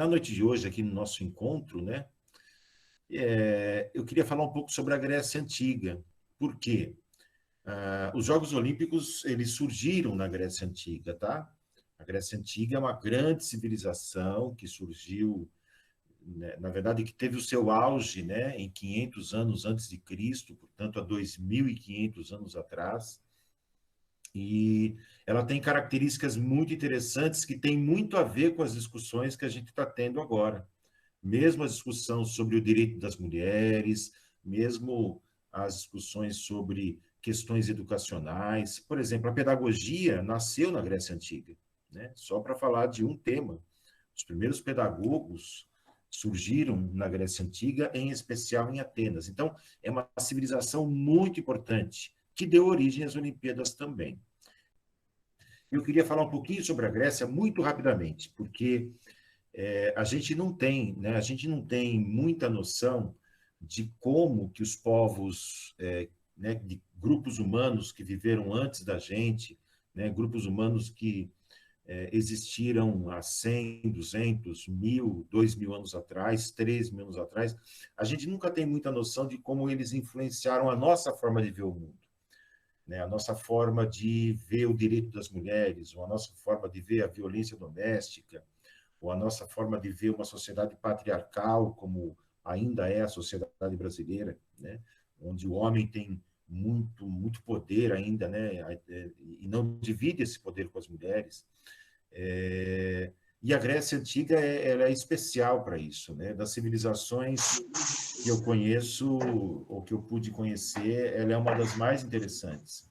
na noite de hoje, aqui no nosso encontro, né, eu queria falar um pouco sobre a Grécia Antiga. Por quê? Os Jogos Olímpicos, eles surgiram na Grécia Antiga, tá? A Grécia Antiga é uma grande civilização que surgiu, né, na verdade, que teve o seu auge, né, em 500 anos antes de Cristo, portanto, há 2.500 anos atrás. E ela tem características muito interessantes que têm muito a ver com as discussões que a gente está tendo agora. Mesmo as discussões sobre o direito das mulheres, mesmo as discussões sobre questões educacionais. Por exemplo, a pedagogia nasceu na Grécia Antiga, né? Só para falar de um tema. Os primeiros pedagogos surgiram na Grécia Antiga, em especial em Atenas. Então, é uma civilização muito importante, que deu origem às Olimpíadas também. Eu queria falar um pouquinho sobre a Grécia muito rapidamente, porque a gente não tem, né, a gente não tem muita noção de como que os povos, né, de grupos humanos que viveram antes da gente, né, grupos humanos que existiram há 100, 200, 1.000, 2.000 anos atrás, 3.000 anos atrás, a gente nunca tem muita noção de como eles influenciaram a nossa forma de ver o mundo, né? A nossa forma de ver o direito das mulheres, ou a nossa forma de ver a violência doméstica, ou a nossa forma de ver uma sociedade patriarcal, como ainda é a sociedade brasileira, né? Onde o homem tem muito poder ainda, né? E não divide esse poder com as mulheres. E a Grécia Antiga ela é especial para isso, né? Das civilizações que eu conheço, ou que eu pude conhecer, ela é uma das mais interessantes.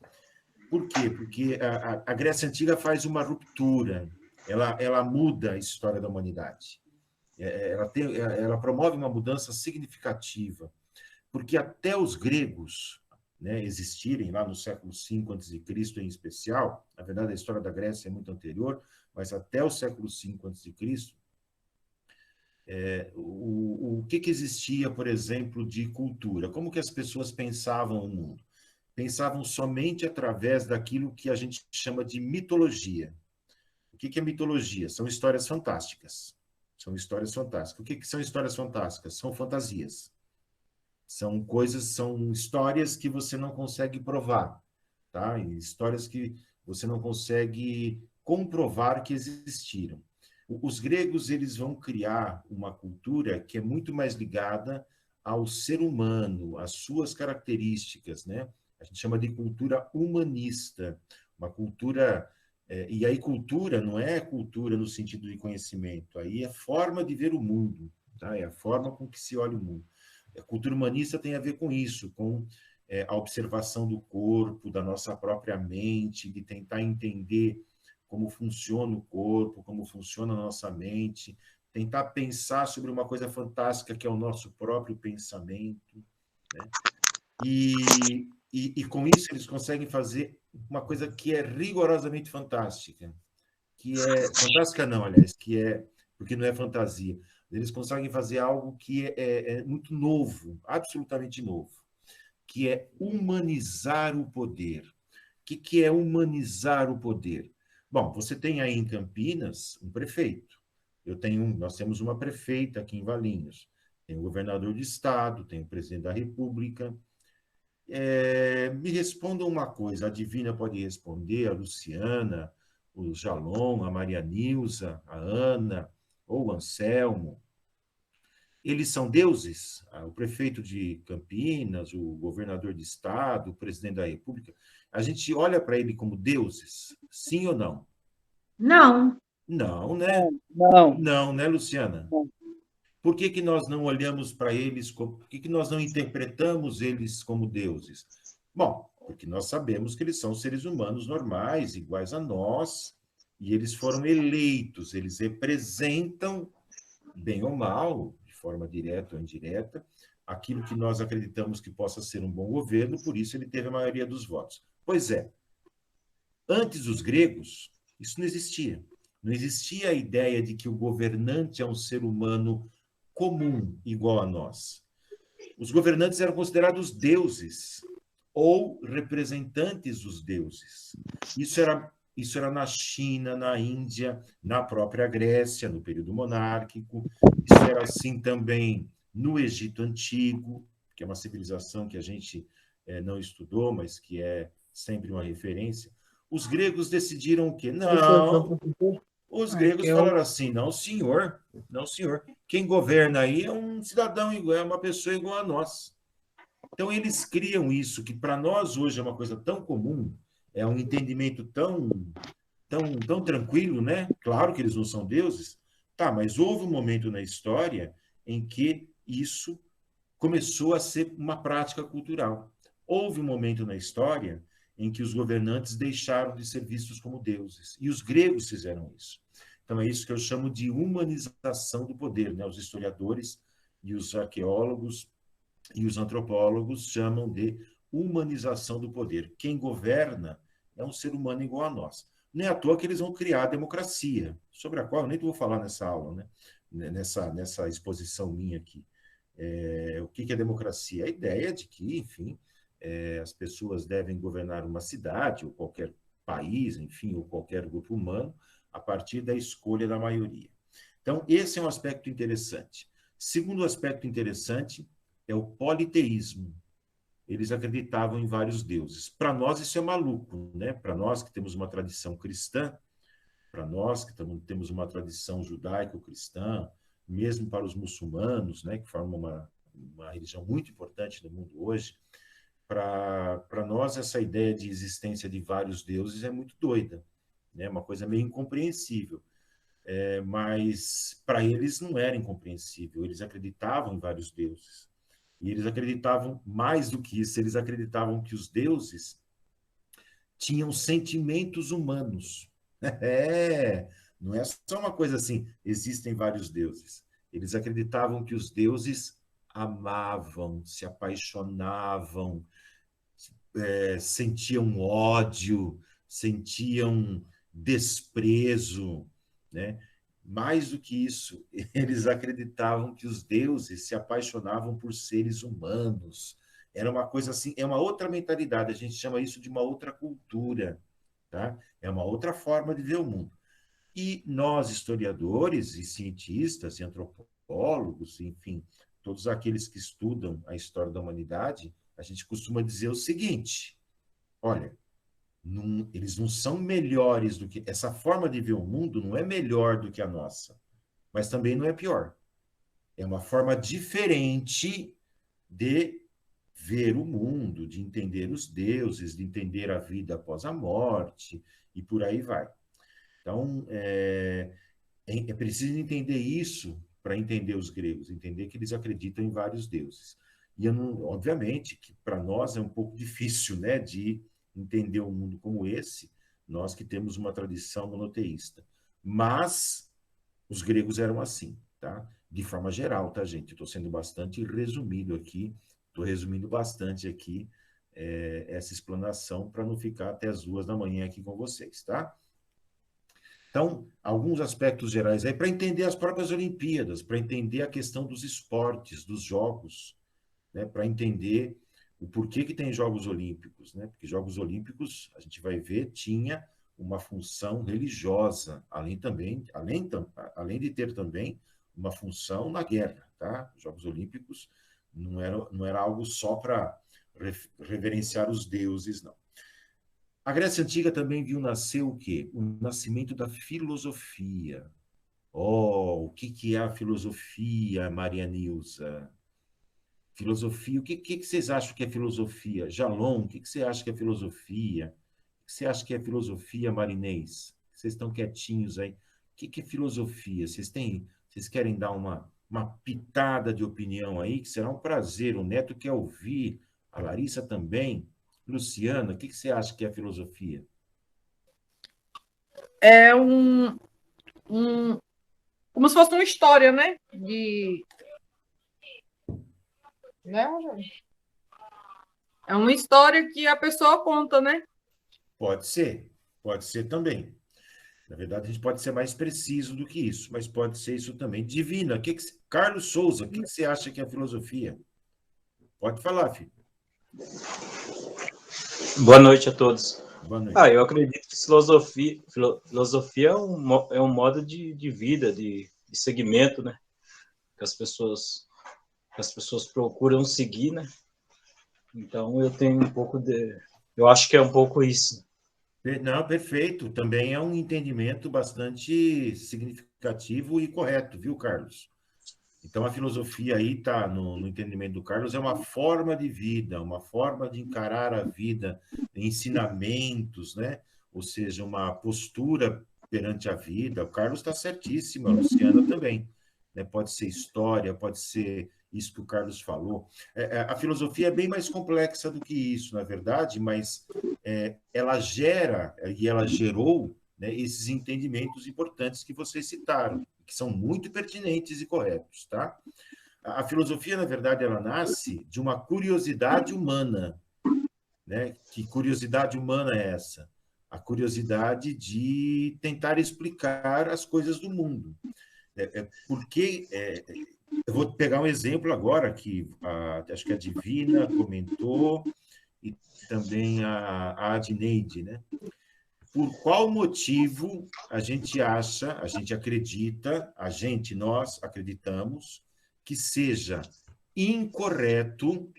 Por quê? Porque a Grécia Antiga faz uma ruptura, ela muda a história da humanidade. Ela promove uma mudança significativa, porque até os gregos, né, existirem lá no século V a.C. em especial, na verdade a história da Grécia é muito anterior, mas até o século V a.C., o que existia, por exemplo, de cultura? Como que as pessoas pensavam o mundo? Pensavam somente através daquilo que a gente chama de mitologia. O que é mitologia? São histórias fantásticas. São histórias fantásticas. O que são histórias fantásticas? São fantasias. São histórias que você não consegue provar, tá? Histórias que você não consegue comprovar que existiram. Os gregos, eles vão criar uma cultura que é muito mais ligada ao ser humano, às suas características, né? A gente chama de cultura humanista, uma cultura... E aí cultura não é cultura no sentido de conhecimento, aí é forma de ver o mundo, tá? É a forma com que se olha o mundo. A cultura humanista tem a ver com isso, com a observação do corpo, da nossa própria mente, de tentar entender como funciona o corpo, como funciona a nossa mente, tentar pensar sobre uma coisa fantástica que é o nosso próprio pensamento, né? E com isso eles conseguem fazer uma coisa que é rigorosamente fantástica, que é fantástica não, aliás, que é porque não é fantasia. Eles conseguem fazer algo que é muito novo, absolutamente novo, que é humanizar o poder. O que é humanizar o poder? Bom, você tem aí em Campinas um prefeito. Nós temos uma prefeita aqui em Valinhos. Tem o governador de estado, tem o presidente da República. Me respondam uma coisa, a Divina pode responder, a Luciana, o Jalom, a Maria Nilza, a Ana, ou o Anselmo. Eles são deuses? O prefeito de Campinas, o governador de estado, o presidente da República, a gente olha para ele como deuses? Sim ou não? Não. Não, né? Não. Não, né, Luciana? Por que nós não olhamos para eles, por que nós não interpretamos eles como deuses? Bom, porque nós sabemos que eles são seres humanos normais, iguais a nós, e eles foram eleitos, eles representam, bem ou mal, de forma direta ou indireta, aquilo que nós acreditamos que possa ser um bom governo, por isso ele teve a maioria dos votos. Pois é, antes dos gregos, isso não existia. Não existia a ideia de que o governante é um ser humano comum, igual a nós. Os governantes eram considerados deuses ou representantes dos deuses. Isso era Isso era na China, na Índia, na própria Grécia, no período monárquico. Isso era assim também no Egito Antigo, que é uma civilização que a gente não estudou, mas que é sempre uma referência. Os gregos decidiram o quê? Não, os gregos falaram assim, não, senhor, não, senhor. Quem governa aí é um cidadão igual, é uma pessoa igual a nós. Então, eles criam isso, que para nós hoje é uma coisa tão comum, é um entendimento tão tranquilo, né? Claro que eles não são deuses, tá, mas houve um momento na história em que isso começou a ser uma prática cultural. Houve um momento na história em que os governantes deixaram de ser vistos como deuses, e os gregos fizeram isso. Então, é isso que eu chamo de humanização do poder, né? Os historiadores e os arqueólogos e os antropólogos chamam de humanização do poder. Quem governa é um ser humano igual a nós. Não é à toa que eles vão criar a democracia, sobre a qual eu nem vou falar nessa aula, né? Nessa exposição minha aqui. O que é democracia? A ideia de que, enfim, as pessoas devem governar uma cidade, ou qualquer país, enfim, ou qualquer grupo humano, a partir da escolha da maioria. Então, esse é um aspecto interessante. Segundo aspecto interessante é o politeísmo. Eles acreditavam em vários deuses. Para nós, isso é maluco, né? Para nós que temos uma tradição cristã, para nós que temos uma tradição judaico-cristã, mesmo para os muçulmanos, né, que formam uma religião muito importante no mundo hoje, para nós essa ideia de existência de vários deuses é muito doida, né? Uma coisa meio incompreensível. Mas para eles não era incompreensível, eles acreditavam em vários deuses. E eles acreditavam mais do que isso, eles acreditavam que os deuses tinham sentimentos humanos. Não é só uma coisa assim, existem vários deuses. Eles acreditavam que os deuses amavam, se apaixonavam, sentiam ódio, sentiam desprezo, né? Mais do que isso, eles acreditavam que os deuses se apaixonavam por seres humanos. Era uma coisa assim, é uma outra mentalidade, a gente chama isso de uma outra cultura, tá? É uma outra forma de ver o mundo. E nós, historiadores e cientistas e antropólogos, enfim, todos aqueles que estudam a história da humanidade, a gente costuma dizer o seguinte: olha, eles não são melhores do que. Essa forma de ver o mundo não é melhor do que a nossa, mas também não é pior. É uma forma diferente de ver o mundo, de entender os deuses, de entender a vida após a morte, e por aí vai. Então, é preciso entender isso para entender os gregos, entender que eles acreditam em vários deuses. E, obviamente, que para nós é um pouco difícil, né, de entender um mundo como esse, nós que temos uma tradição monoteísta. Mas os gregos eram assim, tá? De forma geral, tá, gente? Estou sendo bastante resumido aqui, estou resumindo bastante aqui essa explanação para não ficar até as 2 da manhã aqui com vocês, tá? Então, alguns aspectos gerais aí para entender as próprias Olimpíadas, para entender a questão dos esportes, dos jogos, né? Para entender o porquê que tem Jogos Olímpicos, né? Porque Jogos Olímpicos, a gente vai ver, tinha uma função religiosa, além de ter também uma função na guerra, tá? Jogos Olímpicos não era algo só para reverenciar os deuses, não. A Grécia Antiga também viu nascer o quê? O nascimento da filosofia. Oh, o que é a filosofia, Maria Nilza? Filosofia, o que vocês acham que é filosofia? Jalom, o que você acha que é filosofia? O que você acha que é filosofia, Marinês? Vocês estão quietinhos aí. O que é filosofia? Vocês querem dar uma pitada de opinião aí, que será um prazer. O Neto quer ouvir, a Larissa também. Luciana, o que você acha que é filosofia? É como se fosse uma história, né? Né, Rogério? É uma história que a pessoa conta, né? Pode ser também. Na verdade, a gente pode ser mais preciso do que isso, mas pode ser isso também. Divina, Carlos Souza, o que você acha que é filosofia? Pode falar, filho. Boa noite a todos. Boa noite. Eu acredito que filosofia é um modo de vida, de segmento, né? Que as pessoas procuram seguir, né? Então, eu tenho um pouco de... Eu acho que é um pouco isso. Não, perfeito. Também é um entendimento bastante significativo e correto, viu, Carlos? Então, a filosofia aí está no entendimento do Carlos, é uma forma de vida, uma forma de encarar a vida, ensinamentos, né? Ou seja, uma postura perante a vida. O Carlos está certíssimo, a Luciana também. Né? Pode ser história, pode ser isso que o Carlos falou. A filosofia é bem mais complexa do que isso, na verdade, mas ela gera e ela gerou, né, esses entendimentos importantes que vocês citaram, que são muito pertinentes e corretos, tá? A filosofia, na verdade, ela nasce de uma curiosidade humana, né? Que curiosidade humana é essa? A curiosidade de tentar explicar as coisas do mundo. Porque eu vou pegar um exemplo agora que acho que a Divina comentou e também a Adneide, né? Por qual motivo a gente acha, a gente acredita, nós acreditamos que seja incorreto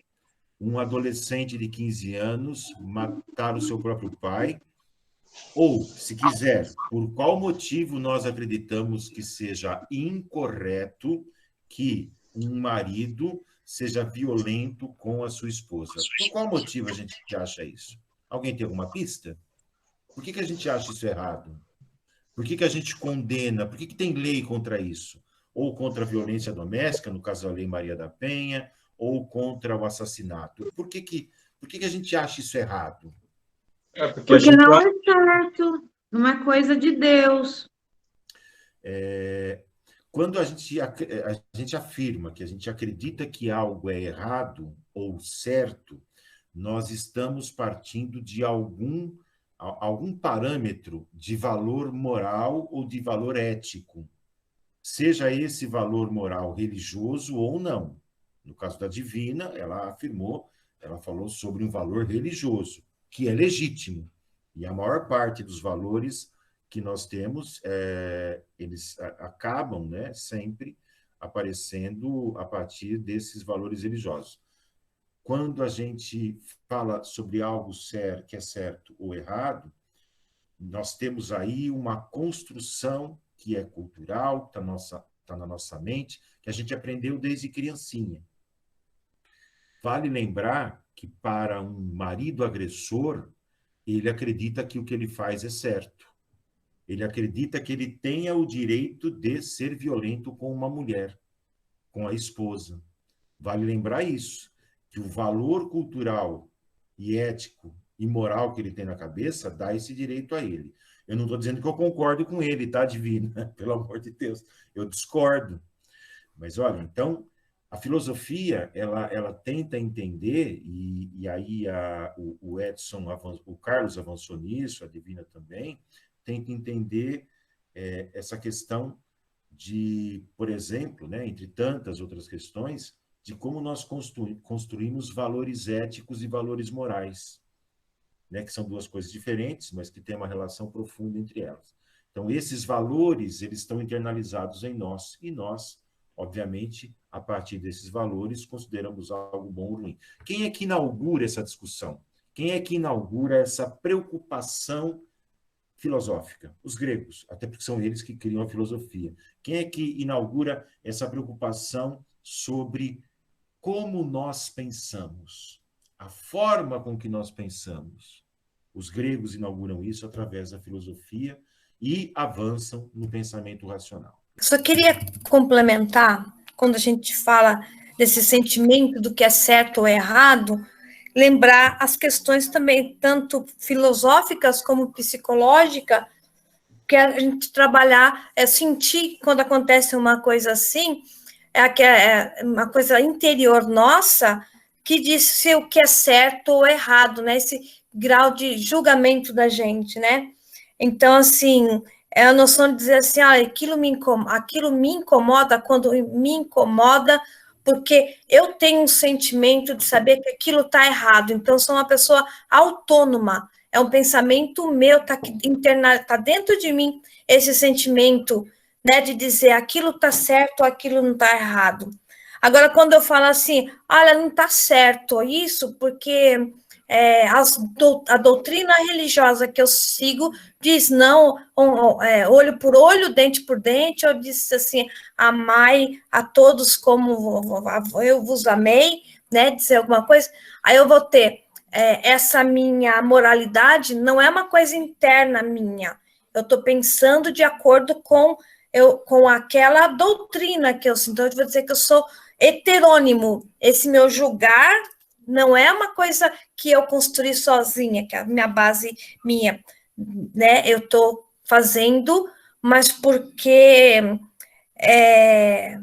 um adolescente de 15 anos matar o seu próprio pai? Ou, se quiser, por qual motivo nós acreditamos que seja incorreto que um marido seja violento com a sua esposa? Por qual motivo a gente acha isso? Alguém tem alguma pista? Por que a gente acha isso errado? Por que a gente condena? Por que tem lei contra isso? Ou contra a violência doméstica, no caso da Lei Maria da Penha, ou contra o assassinato? Por que a gente acha isso errado? Porque não é certo, não é coisa de Deus. Quando a gente afirma que a gente acredita que algo é errado ou certo, nós estamos partindo de algum parâmetro de valor moral ou de valor ético, seja esse valor moral religioso ou não. No caso da Divina, ela falou sobre um valor religioso, que é legítimo. E a maior parte dos valores que nós temos, eles acabam, né, sempre aparecendo a partir desses valores religiosos. Quando a gente fala sobre algo que é certo ou errado, nós temos aí uma construção que é cultural, está na nossa mente, que a gente aprendeu desde criancinha. Vale lembrar que para um marido agressor, ele acredita que o que ele faz é certo. Ele acredita que ele tenha o direito de ser violento com uma mulher, com a esposa. Vale lembrar isso, que o valor cultural e ético e moral que ele tem na cabeça dá esse direito a ele. Eu não estou dizendo que eu concordo com ele, tá, Divina? Pelo amor de Deus, eu discordo. Mas, olha, então, a filosofia, ela tenta entender, e aí o Edson, o Carlos avançou nisso, a Divina também, tenta entender essa questão de, por exemplo, né, entre tantas outras questões, de como nós construímos valores éticos e valores morais, né, que são duas coisas diferentes, mas que têm uma relação profunda entre elas. Então, esses valores, eles estão internalizados em nós, e nós, obviamente, a partir desses valores, consideramos algo bom ou ruim. Quem é que inaugura essa discussão? Quem é que inaugura essa preocupação filosófica? Os gregos, até porque são eles que criam a filosofia. Quem é que inaugura essa preocupação sobre como nós pensamos, a forma com que nós pensamos? Os gregos inauguram isso através da filosofia e avançam no pensamento racional. Só queria complementar, quando a gente fala desse sentimento do que é certo ou errado, lembrar as questões também, tanto filosóficas como psicológicas, que a gente trabalhar, sentir quando acontece uma coisa assim, é uma coisa interior nossa, que diz se o que é certo ou errado, né? Esse grau de julgamento da gente, né? Então, assim, é a noção de dizer assim, aquilo me incomoda quando me incomoda, porque eu tenho um sentimento de saber que aquilo está errado. Então, sou uma pessoa autônoma. é um pensamento meu, está aqui tá dentro de mim esse sentimento, né, de dizer aquilo está certo, aquilo não está errado. Agora, quando eu falo assim, olha, não está certo isso, porque a doutrina religiosa que eu sigo diz não, olho por olho, dente por dente, eu disse assim, amai a todos como eu vos amei, né, dizer alguma coisa, aí eu vou ter essa minha moralidade, não é uma coisa interna minha, eu estou pensando de acordo com aquela doutrina que eu sinto, então eu vou dizer que eu sou heterônimo, esse meu julgar não é uma coisa que eu construí sozinha, que é a minha base minha, né? Eu estou fazendo, mas porque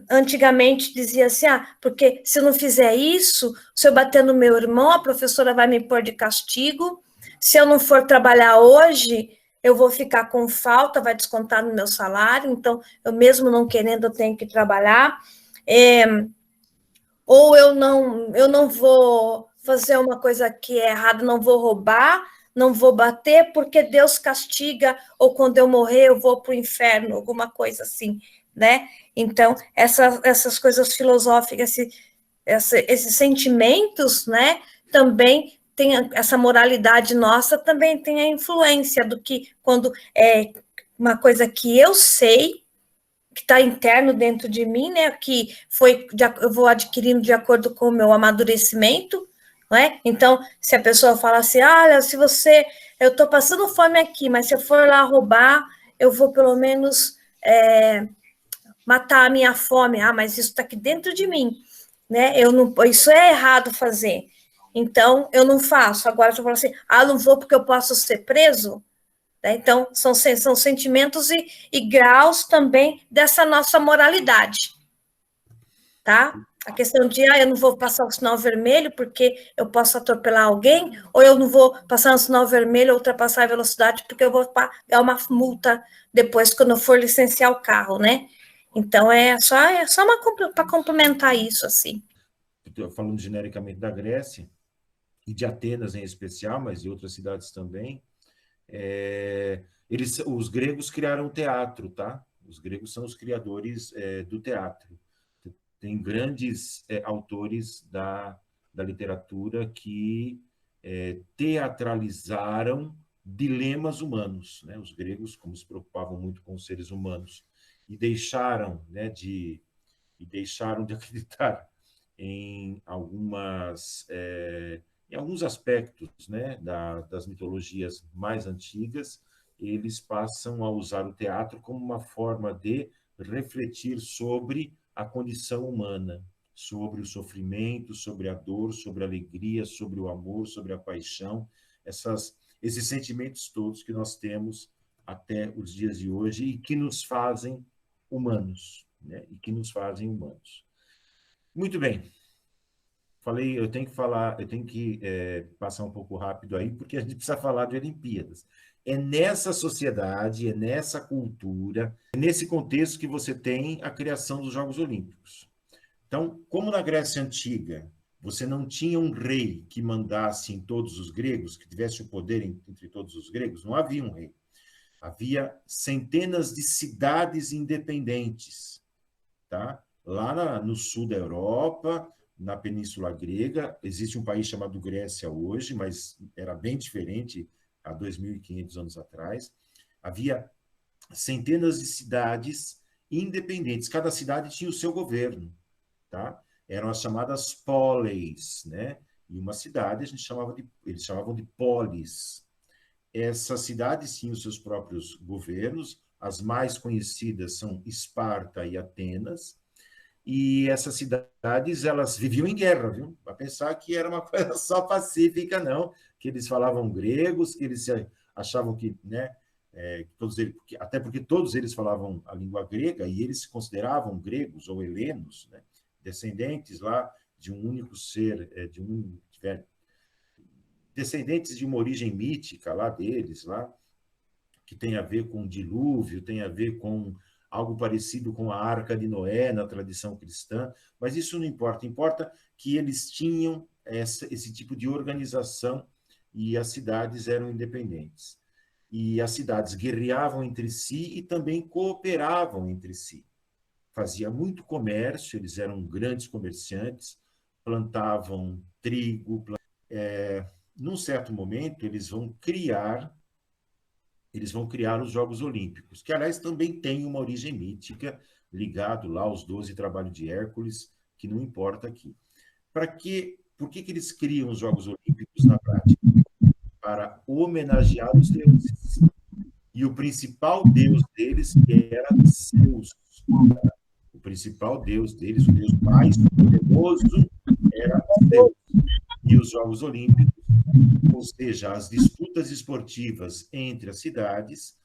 antigamente dizia assim, porque se eu não fizer isso, se eu bater no meu irmão, a professora vai me pôr de castigo, se eu não for trabalhar hoje, eu vou ficar com falta, vai descontar no meu salário, então, eu mesmo não querendo, eu tenho que trabalhar, ou eu não vou fazer uma coisa que é errada, não vou roubar, não vou bater, porque Deus castiga, ou quando eu morrer, eu vou para o inferno, alguma coisa assim, né? Então, essas coisas filosóficas, esses sentimentos, né, também tem essa moralidade nossa, também tem a influência do que, quando é uma coisa que eu sei, que está interno dentro de mim, né, que eu vou adquirindo de acordo com o meu amadurecimento, não é? Então, se a pessoa fala assim, olha, eu estou passando fome aqui, mas se eu for lá roubar, eu vou pelo menos matar a minha fome, mas isso está aqui dentro de mim, né, isso é errado fazer, então, eu não faço, agora eu falo assim, não vou porque eu posso ser preso, né? Então, são sentimentos e graus também dessa nossa moralidade, tá? A questão de, eu não vou passar o sinal vermelho porque eu posso atropelar alguém, ou eu não vou passar o sinal vermelho ou ultrapassar a velocidade porque eu vou pagar uma multa depois quando eu for licenciar o carro, né? Então, é só para complementar isso, assim. Falando genericamente da Grécia, e de Atenas em especial, mas de outras cidades também, os gregos criaram o teatro, tá? Os gregos são os criadores do teatro. Tem grandes autores da literatura que teatralizaram dilemas humanos, né? Os gregos, como se preocupavam muito com os seres humanos, e deixaram, né, de acreditar em alguns aspectos, né, das mitologias mais antigas, eles passam a usar o teatro como uma forma de refletir sobre a condição humana, sobre o sofrimento, sobre a dor, sobre a alegria, sobre o amor, sobre a paixão, esses sentimentos todos que nós temos até os dias de hoje e que nos fazem humanos, né? E que nos fazem humanos. Muito bem. Eu tenho que passar um pouco rápido aí, porque a gente precisa falar de Olimpíadas. É nessa sociedade, é nessa cultura, é nesse contexto que você tem a criação dos Jogos Olímpicos. Então, como na Grécia Antiga, você não tinha um rei que mandasse em todos os gregos, que tivesse o poder entre todos os gregos, não havia um rei. Havia centenas de cidades independentes, tá? Lá no sul da Europa, na Península Grega, existe um país chamado Grécia hoje, mas era bem diferente há 2.500 anos atrás. Havia centenas de cidades independentes, cada cidade tinha o seu governo, tá? Eram as chamadas poleis, né? E uma cidade eles chamavam de polis. Essas cidades tinham seus próprios governos, as mais conhecidas são Esparta e Atenas, e essas cidades, elas viviam em guerra, viu? Para pensar que era uma coisa só pacífica, não, que eles falavam gregos, que eles achavam que, né, até porque todos eles falavam a língua grega e eles se consideravam gregos ou helenos, né, descendentes lá de um único ser, descendentes de uma origem mítica lá deles, lá, que tem a ver com o dilúvio, tem a ver com algo parecido com a Arca de Noé na tradição cristã, mas isso não importa. Importa que eles tinham esse tipo de organização e as cidades eram independentes. E as cidades guerreavam entre si e também cooperavam entre si. Fazia muito comércio, eles eram grandes comerciantes, plantavam trigo. Num certo momento, eles vão criar os Jogos Olímpicos, que, aliás, também tem uma origem mítica, ligado lá aos 12 trabalhos de Hércules, que não importa aqui. Por que eles criam os Jogos Olímpicos na prática? Para homenagear os deuses. E o principal deus deles era Zeus. O principal deus deles, o deus mais poderoso, era Zeus. E os Jogos Olímpicos, ou seja, as disputas esportivas entre as cidades,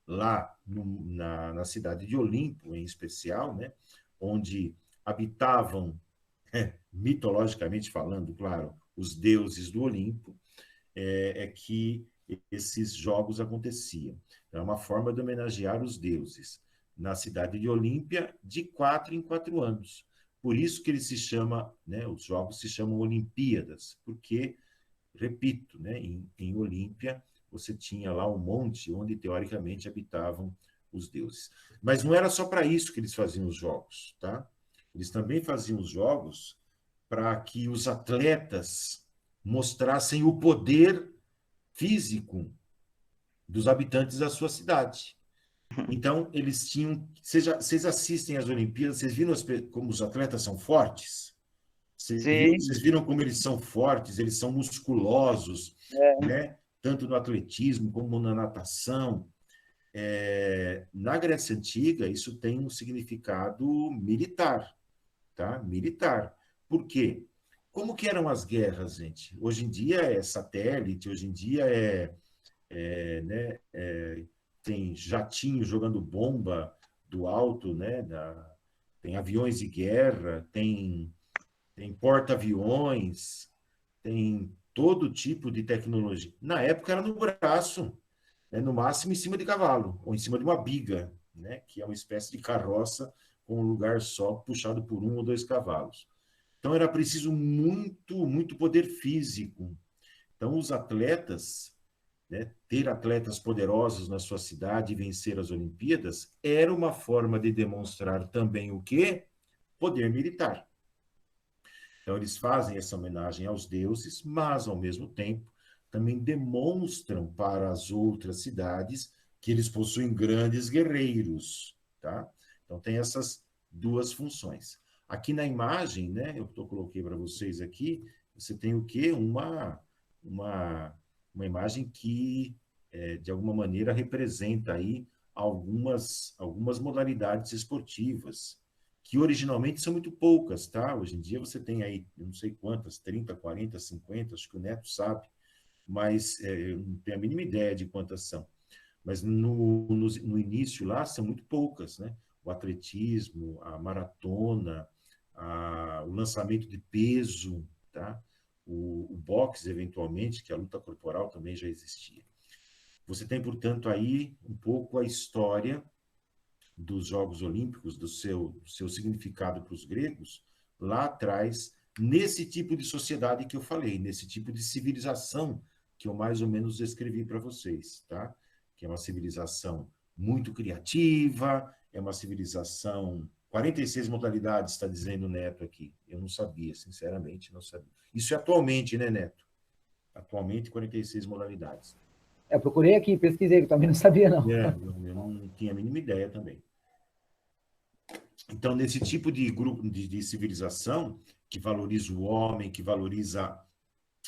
lá na cidade de Olimpo, em especial, né, onde habitavam, mitologicamente falando, claro, os deuses do Olimpo, que esses jogos aconteciam. É uma forma de homenagear os deuses. Na cidade de Olímpia, de 4 em 4 anos. Por isso que ele se chama, né, os jogos se chamam Olimpíadas, porque, repito, né, em Olímpia, você tinha lá um monte onde, teoricamente, habitavam os deuses. Mas não era só para isso que eles faziam os jogos, tá? Eles também faziam os jogos para que os atletas mostrassem o poder físico dos habitantes da sua cidade. Então, eles tinham... Vocês assistem às Olimpíadas, vocês viram como os atletas são fortes? Vocês viram como eles são fortes, eles são musculosos, né? Tanto no atletismo como na natação. Na Grécia Antiga, isso tem um significado militar, tá? Militar. Por quê? Como que eram as guerras, gente? Hoje em dia é satélite, hoje em dia tem jatinho jogando bomba do alto, né? Tem aviões de guerra, tem porta-aviões, tem todo tipo de tecnologia. Na época era no braço, né? No máximo em cima de cavalo, ou em cima de uma biga, né? Que é uma espécie de carroça com um lugar só, puxado por 1 ou 2 cavalos. Então era preciso muito poder físico. Então os atletas, né, ter atletas poderosos na sua cidade e vencer as Olimpíadas era uma forma de demonstrar também o quê? Poder militar. Então eles fazem essa homenagem aos deuses, mas ao mesmo tempo também demonstram para as outras cidades que eles possuem grandes guerreiros, tá? Então tem essas duas funções. Aqui na imagem, né, eu coloquei para vocês aqui, você tem o quê? Uma imagem que, de alguma maneira, representa aí algumas modalidades esportivas, que originalmente são muito poucas, tá? Hoje em dia você tem aí, não sei quantas, 30, 40, 50, acho que o Neto sabe, mas eu não tenho a mínima ideia de quantas são. Mas no início lá são muito poucas, né? O atletismo, a maratona, o lançamento de peso, tá? O boxe, eventualmente, que a luta corporal também já existia. Você tem, portanto, aí um pouco a história dos Jogos Olímpicos, do seu significado para os gregos, lá atrás, nesse tipo de sociedade que eu falei, nesse tipo de civilização que eu mais ou menos descrevi para vocês, tá? Que é uma civilização muito criativa, é uma civilização... 46 modalidades, está dizendo o Neto aqui. Eu não sabia, sinceramente, não sabia. Isso é atualmente, né, Neto? Atualmente, 46 modalidades. Eu procurei aqui, pesquisei, eu também não sabia, não. Eu não tinha a mínima ideia também. Então, nesse tipo de grupo de civilização, que valoriza o homem, que valoriza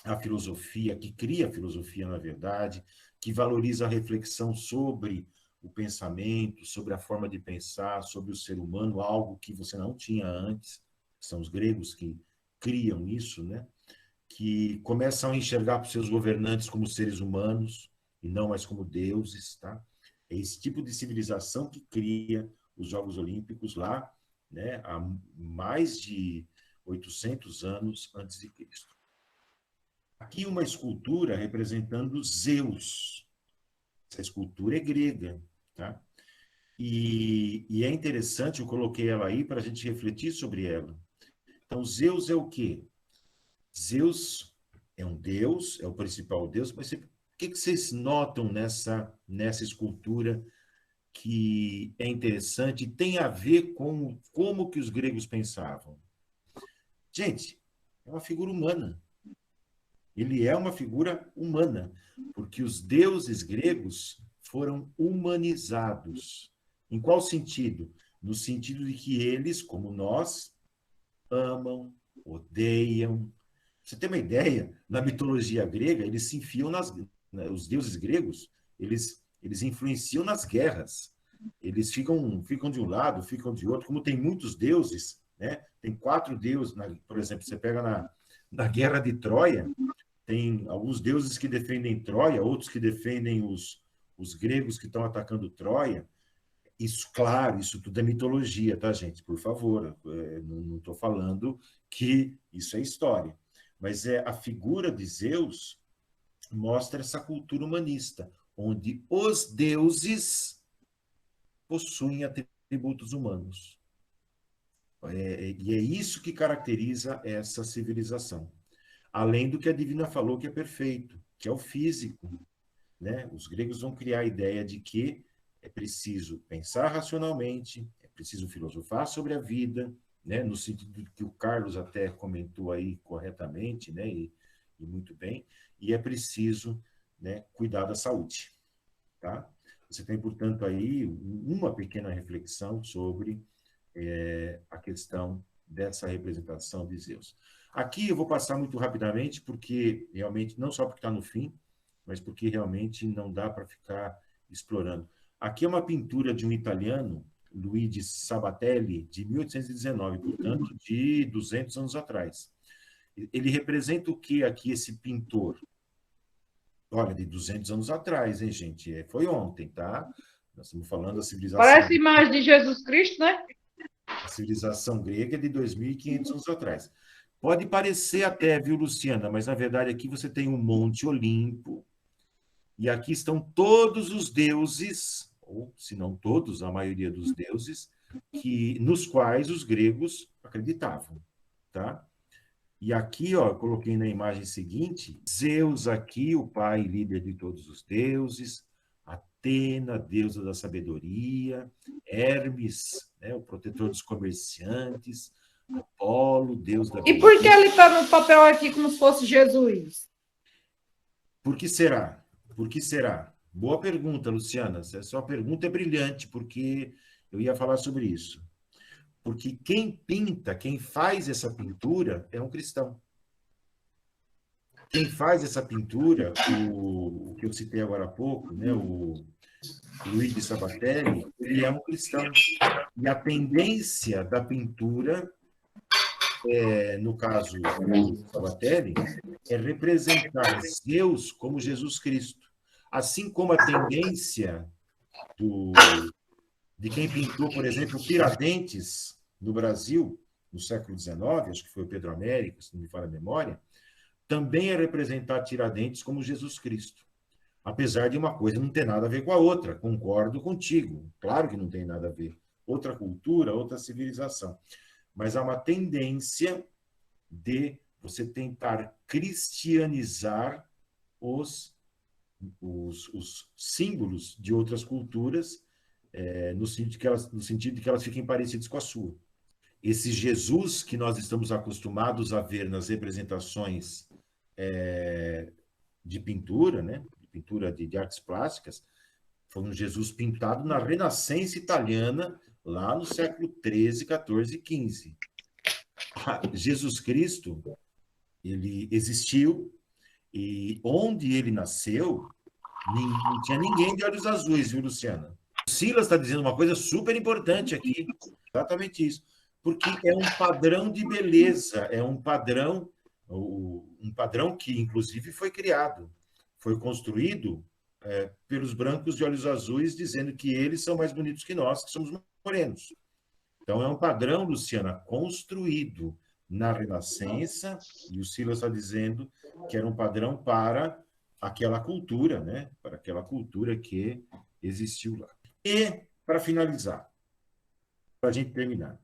a filosofia, que cria a filosofia, na verdade, que valoriza a reflexão sobre o pensamento, sobre a forma de pensar, sobre o ser humano, algo que você não tinha antes, são os gregos que criam isso, né? Que começam a enxergar os seus governantes como seres humanos e não mais como deuses, tá? É esse tipo de civilização que cria os Jogos Olímpicos lá, né, há mais de 800 anos antes de Cristo. Aqui uma escultura representando Zeus. Essa escultura é grega, tá? E é interessante, eu coloquei ela aí para a gente refletir sobre ela. Então, Zeus é o quê? Zeus é um deus, é o principal deus, mas o que vocês notam nessa escultura que é interessante e tem a ver com como que os gregos pensavam? Gente, é uma figura humana. Ele é uma figura humana, porque os deuses gregos foram humanizados. Em qual sentido? No sentido de que eles, como nós, amam, odeiam. Você tem uma ideia? Na mitologia grega, eles se enfiam os deuses gregos, eles influenciam nas guerras. Eles ficam de um lado, ficam de outro. Como tem muitos deuses, né? Tem 4 deuses, por exemplo, você pega na Guerra de Troia, tem alguns deuses que defendem Troia, outros que defendem os gregos que estão atacando Troia. Isso, claro, isso tudo é mitologia, tá, gente? Por favor, não estou falando que isso é história. Mas a figura de Zeus mostra essa cultura humanista, onde os deuses possuem atributos humanos. E é isso que caracteriza essa civilização. Além do que a Divina falou que é perfeito, que é o físico, né? Os gregos vão criar a ideia de que é preciso pensar racionalmente, é preciso filosofar sobre a vida, né? No sentido que o Carlos até comentou aí corretamente, né? E muito bem, e é preciso, né, cuidar da saúde. Tá? Você tem, portanto, aí uma pequena reflexão sobre a questão dessa representação de Zeus. Aqui eu vou passar muito rapidamente, porque realmente, não só porque está no fim, mas porque realmente não dá para ficar explorando. Aqui é uma pintura de um italiano, Luigi Sabatelli, de 1819, portanto, de 200 anos atrás. Ele representa o que aqui, esse pintor? Olha, de 200 anos atrás, hein, gente? Foi ontem, tá? Nós estamos falando da civilização... Parece a imagem de Jesus Cristo, né? A civilização grega é de 2.500 anos atrás. Pode parecer até, viu, Luciana? Mas, na verdade, aqui você tem um Monte Olimpo, e aqui estão todos os deuses, ou, se não todos, a maioria dos deuses, nos quais os gregos acreditavam, tá? E aqui, ó, eu coloquei na imagem seguinte, Zeus aqui, o pai líder de todos os deuses, Atena, deusa da sabedoria, Hermes, né, o protetor dos comerciantes, Apolo, deus da beleza. E por que ele está no papel aqui como se fosse Jesus? Por que será? Por que será? Boa pergunta, Luciana. Essa sua pergunta é brilhante, porque eu ia falar sobre isso. Porque quem pinta, quem faz essa pintura é um cristão. Quem faz essa pintura, o que eu citei agora há pouco, né, o Luigi Sabatelli, ele é um cristão. E a tendência da pintura, no caso do Sabatelli, é representar Deus como Jesus Cristo. Assim como a tendência de quem pintou, por exemplo, Tiradentes no Brasil, no século XIX, acho que foi o Pedro Américo, se não me falha a memória, também é representar Tiradentes como Jesus Cristo. Apesar de uma coisa não ter nada a ver com a outra, concordo contigo, claro que não tem nada a ver. Outra cultura, outra civilização. Mas há uma tendência de você tentar cristianizar os símbolos de outras culturas, no sentido de que elas fiquem parecidas com a sua. Esse Jesus que nós estamos acostumados a ver nas representações de pintura, né? De pintura de artes plásticas, foi um Jesus pintado na Renascença italiana, lá no século XIII, XIV e XV. Jesus Cristo, ele existiu, e onde ele nasceu, não tinha ninguém de olhos azuis, viu, Luciana? O Silas está dizendo uma coisa super importante aqui, exatamente isso, porque é um padrão de beleza, é um padrão que, inclusive, foi criado, foi construído pelos brancos de olhos azuis, dizendo que eles são mais bonitos que nós, que somos morenos. Então, é um padrão, Luciana, construído na Renascença, e o Silas está dizendo que era um padrão para aquela cultura, né? Para aquela cultura que existiu lá. E, para finalizar, para a gente terminar,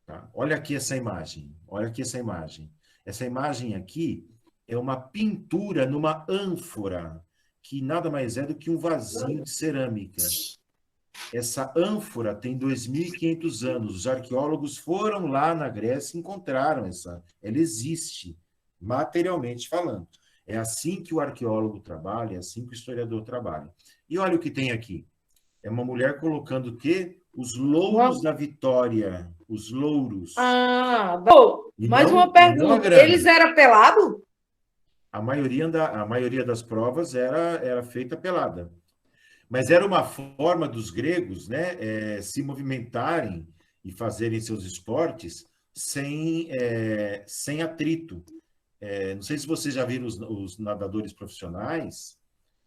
tá? Olha aqui essa imagem, olha aqui essa imagem. Essa imagem aqui é uma pintura numa ânfora, que nada mais é do que um vasinho de cerâmica. Essa ânfora tem 2.500 anos. Os arqueólogos foram lá na Grécia e encontraram ela existe, materialmente falando. É assim que o arqueólogo trabalha, é assim que o historiador trabalha. E olha o que tem aqui. É uma mulher colocando o quê? Os louros da vitória. Os louros. Bom, E mais não- uma e não a pergunta. grana. Eles eram pelados? A maioria das provas era feita pelada. Mas era uma forma dos gregos, né, se movimentarem e fazerem seus esportes sem atrito. Não sei se vocês já viram os nadadores profissionais,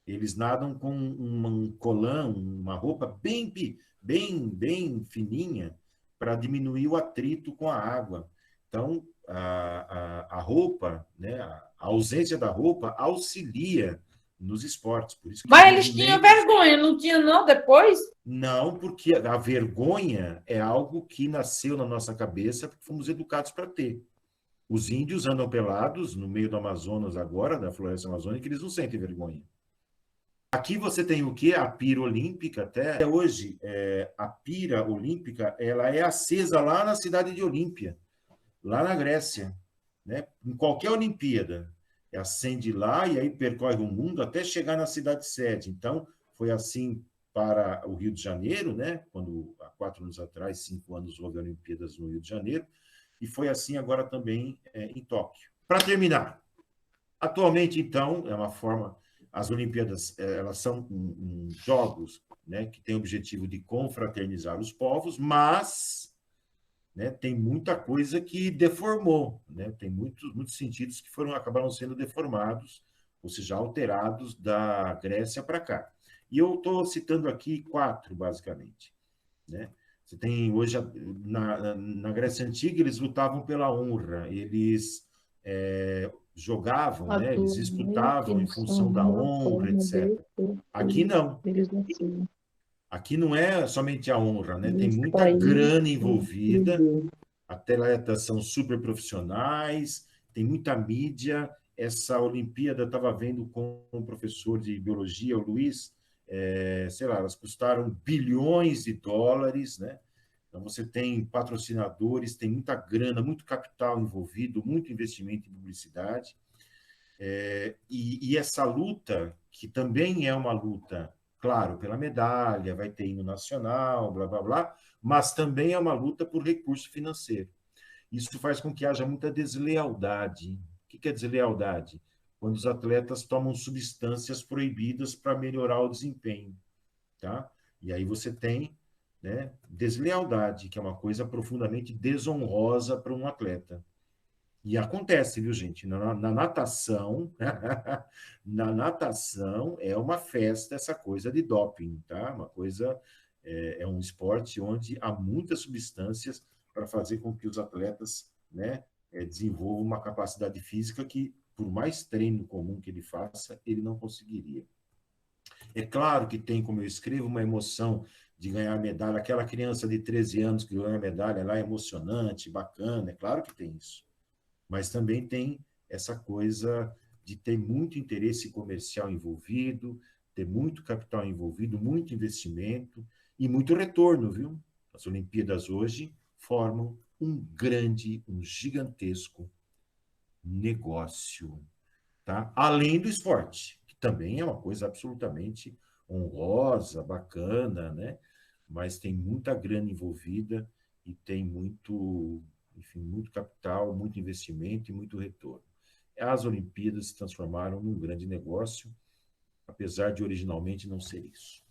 eles nadam com um colã, uma roupa bem fininha para diminuir o atrito com a água. Então, a roupa, né, a ausência da roupa auxilia nos esportes. Por isso que Mas eles tinham vergonha, não tinham não depois? Não, porque a vergonha é algo que nasceu na nossa cabeça porque fomos educados para ter. Os índios andam pelados no meio do Amazonas agora, da floresta amazônica, eles não sentem vergonha. Aqui você tem o quê? A pira olímpica, até hoje, a pira olímpica, ela é acesa lá na cidade de Olímpia, lá na Grécia, né? Em qualquer Olimpíada. Acende lá e aí percorre o mundo até chegar na cidade sede. Então, foi assim para o Rio de Janeiro, né? Quando, há 4 anos atrás, 5 anos, houve Olimpíadas no Rio de Janeiro, e foi assim agora também em Tóquio. Para terminar, atualmente, então, é uma forma... As Olimpíadas, elas são jogos, né, que têm o objetivo de confraternizar os povos, mas, né, tem muita coisa que deformou, né? Tem muitos sentidos que acabaram sendo deformados, ou seja, alterados da Grécia para cá. E eu estou citando aqui 4, basicamente, né? Você tem hoje, na Grécia Antiga, eles lutavam pela honra, eles jogavam, né? Eles disputavam em função da honra, etc. Aqui não. Aqui não é somente a honra, né? Tem muita grana envolvida, atletas são super profissionais, tem muita mídia. Essa Olimpíada, eu estava vendo com um professor de biologia, o Luiz, sei lá, elas custaram bilhões de dólares, né? Então, você tem patrocinadores, tem muita grana, muito capital envolvido, muito investimento em publicidade. E essa luta, que também é uma luta, claro, pela medalha, vai ter hino nacional, blá, blá, blá, mas também é uma luta por recurso financeiro. Isso faz com que haja muita deslealdade. O que é deslealdade? Quando os atletas tomam substâncias proibidas para melhorar o desempenho, tá? E aí você tem, né, deslealdade, que é uma coisa profundamente desonrosa para um atleta. E acontece, viu, gente? Na natação, na natação é uma festa essa coisa de doping, tá? Uma coisa, é um esporte onde há muitas substâncias para fazer com que os atletas, né, desenvolvam uma capacidade física que, por mais treino comum que ele faça, ele não conseguiria. É claro que tem, como eu escrevo, uma emoção de ganhar medalha. Aquela criança de 13 anos que ganha medalha lá é emocionante, bacana, é claro que tem isso. Mas também tem essa coisa de ter muito interesse comercial envolvido, ter muito capital envolvido, muito investimento e muito retorno, viu? As Olimpíadas hoje formam um gigantesco negócio, tá? Além do esporte, que também é uma coisa absolutamente honrosa, bacana, né? Mas tem muita grana envolvida e tem muito, enfim, muito capital, muito investimento e muito retorno. As Olimpíadas se transformaram num grande negócio, apesar de originalmente não ser isso.